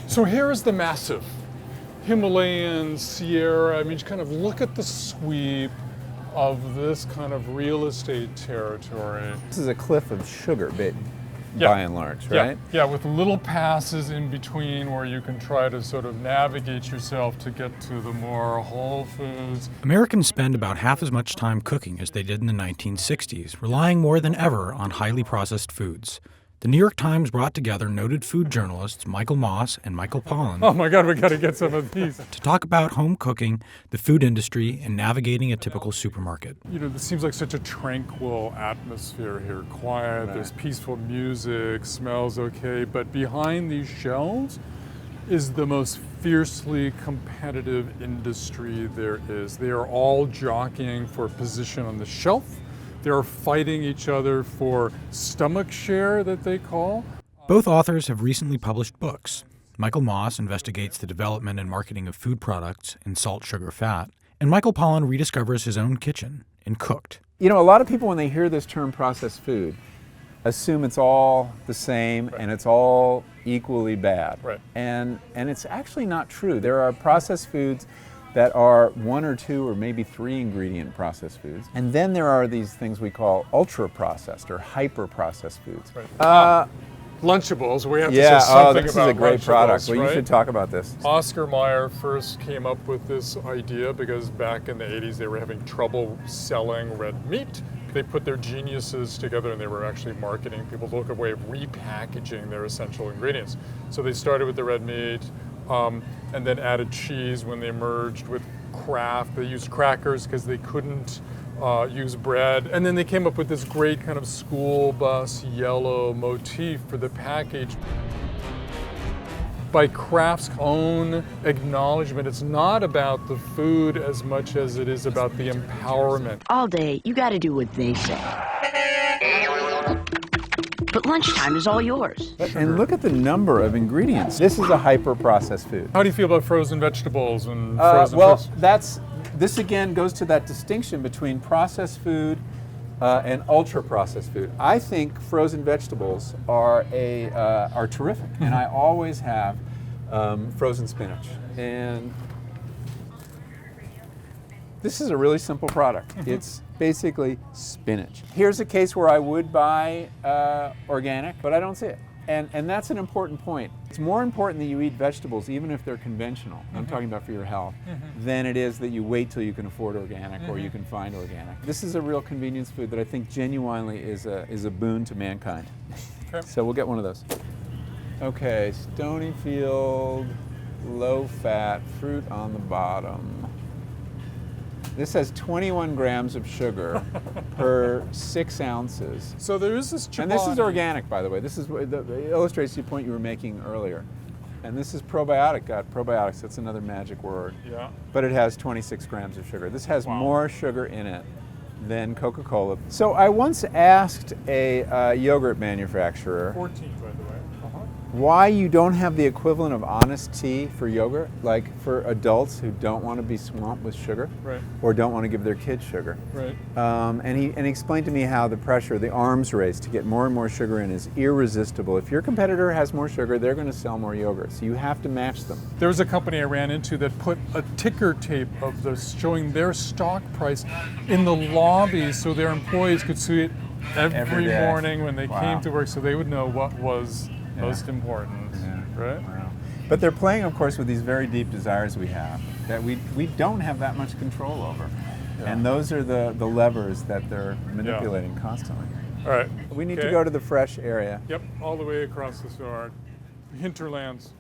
So here is the massive Himalayan, Sierra. I mean, just kind of look at the sweep of this kind of real estate territory. This is a cliff of sugar, by and large, right? Yeah, with little passes in between where you can try to sort of navigate yourself to get to the more whole foods. Americans spend about half as much time cooking as they did in the 1960s, relying more than ever on highly processed foods. The New York Times brought together noted food journalists Michael Moss and Michael Pollan Oh my God, we got to get some of these. to talk about home cooking, the food industry, and navigating a typical supermarket. You know, this seems like such a tranquil atmosphere here. Quiet, Right. There's peaceful music, smells okay, but behind these shelves is the most fiercely competitive industry there is. They are all jockeying for position on the shelf. They're fighting each other for stomach share, that they call. Both authors have recently published books. Michael Moss investigates the development and marketing of food products in salt, sugar, fat, and Michael Pollan rediscovers his own kitchen in Cooked. You know, a lot of people, when they hear this term processed food, assume it's all the same and it's all equally bad. Right. And it's actually not true. There are processed foods that are 1 or 2 or maybe 3 ingredient processed foods. And then there are these things we call ultra processed or hyper processed foods. Right. Lunchables, we have to Yeah, say something this is about a great product. Lunchables, Well, you right? should talk about this. Oscar Mayer first came up with this idea because back in the 80s they were having trouble selling red meat. They put their geniuses together and they were actually marketing people to look at a way of repackaging their essential ingredients. So they started with the red meat and then added cheese when they merged with Kraft. They used crackers because they couldn't use bread. And then they came up with this great kind of school bus yellow motif for the package. By Kraft's own acknowledgement, it's not about the food as much as it is about the empowerment. All day, you gotta do what they say. But lunchtime is all yours. And look at the number of ingredients. This is a hyper processed food. How do you feel about frozen vegetables and frozen Well, fruits? this again goes to that distinction between processed food and ultra processed food. I think frozen vegetables are terrific, and I always have frozen spinach. And this is a really simple product. It's basically spinach. Here's a case where I would buy organic, but I don't see it. And that's an important point. It's more important that you eat vegetables, even if they're conventional, I'm talking about for your health, than it is that you wait till you can afford organic or you can find organic. This is a real convenience food that I think genuinely is a boon to mankind. Okay. So we'll get one of those. Okay, Stonyfield, low fat, fruit on the bottom. This has 21 grams of sugar per 6 ounces. So there is this And this is chobani. organic, by the way. This is it illustrates the point you were making earlier. And this is probiotic gut. Probiotics, that's another magic word. Yeah. But it has 26 grams of sugar. This has Wow. more sugar in it than Coca-Cola. So I once asked a yogurt manufacturer 14, by the way. why you don't have the equivalent of honest tea for yogurt, like for adults who don't want to be swamped with sugar Right. or don't want to give their kids sugar. Right. And he explained to me how the pressure, the arms race to get more and more sugar in is irresistible. If your competitor has more sugar, they're going to sell more yogurt. So you have to match them. There was a company I ran into that put a ticker tape of this showing their stock price in the lobby so their employees could see it every day. morning when they Wow. came to work so they would know what was Yeah. most important, right? Wow. But they're playing, of course, with these very deep desires we have that we don't have that much control over. Yeah. And those are the levers that they're manipulating constantly. All right. We need to Okay. go to the fresh area. Yep, all the way across the yard. Hinterlands.